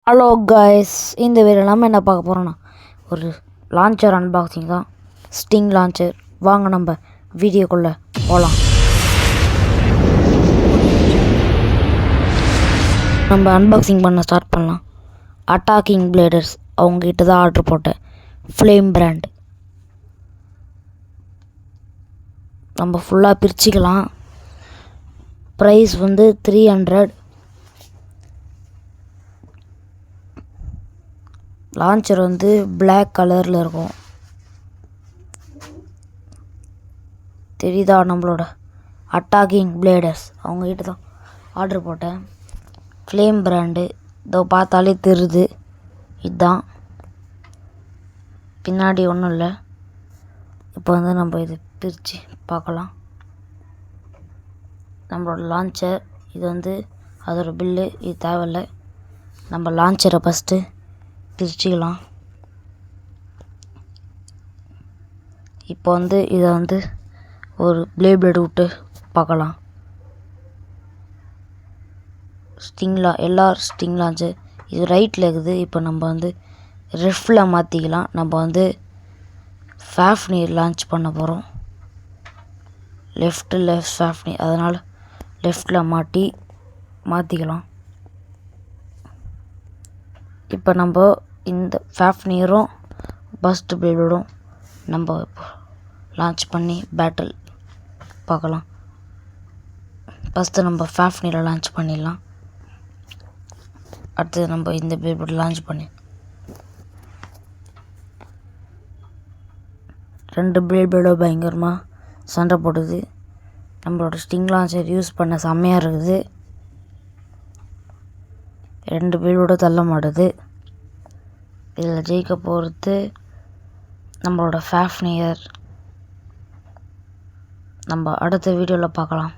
Hello guys, இந்த video நம்ம என்ன பார்க்க போகிறோன்னா ஒரு லான்ச்சர் அன்பாக்சிங் தான். Sting launcher. வாங்க நம்ம வீடியோக்குள்ளே போகலாம். நம்ம அன்பாக்சிங் பண்ண ஸ்டார்ட் பண்ணலாம். அட்டாக்கிங் பிளேடர்ஸ் அவங்ககிட்ட தான் ஆர்டர் போட்டேன். Flame brand. நம்ம ஃபுல்லாக பிரிச்சுக்கலாம். ப்ரைஸ் வந்து 300. லான்ச்சர் வந்து பிளாக் கலரில் இருக்கும். தெரியுதா? நம்மளோட அட்டாக்கிங் பிளேடர்ஸ் அவங்ககிட்ட தான் ஆர்டர் போட்டேன். Flame brand. இதோ பார்த்தாலே தெரியுது. இதுதான். பின்னாடி ஒன்றும் இல்லை. இப்போ வந்து நம்ம இது பிரித்து பார்க்கலாம். நம்மளோட லான்ச்சர் இது வந்து அதோட பில்லு. இது தேவையில்லை. நம்ம லான்ச்சரை ஃபஸ்ட்டு பிரிச்சுக்கலாம். இப்போ வந்து இதை வந்து ஒரு பிளேடு விட்டு பார்க்கலாம். எல்லா ஸ்டிங் லான்ச்சர் இது ரைட்டில் இருக்குது. இப்போ நம்ம வந்து லெஃப்டில் மாற்றிக்கலாம். நம்ம வந்து ஃபாஃப்னியர் லான்ச் பண்ண போகிறோம். லெஃப்ட் ஃபாஃப்னியர், அதனால் லெஃப்டில் மாற்றிக்கலாம். இப்போ நம்ம இந்த ஃபாஃப்னியரும் பஸ்ட் பிளேடும் நம்ம லான்ச் பண்ணி பேட்டில் பார்க்கலாம். ஃபஸ்ட்டு நம்ம ஃபாஃப்னியரை லான்ச் பண்ணிடலாம். அடுத்தது நம்ம இந்த பிளேட் லான்ச் பண்ணி 2 பிளேடோட பயங்கரமாக சண்டை போடுது. நம்மளோட ஸ்டிங் லான்ச்சர் யூஸ் பண்ண செம்மையாக இருக்குது. 2 பிளேடோட தள்ள மாட்டுது. இதில் ஜெயிக்க போகிறது நம்மளோட ஃபாஃப்னியர். நம்ம அடுத்த வீடியோவில் பார்க்கலாம்.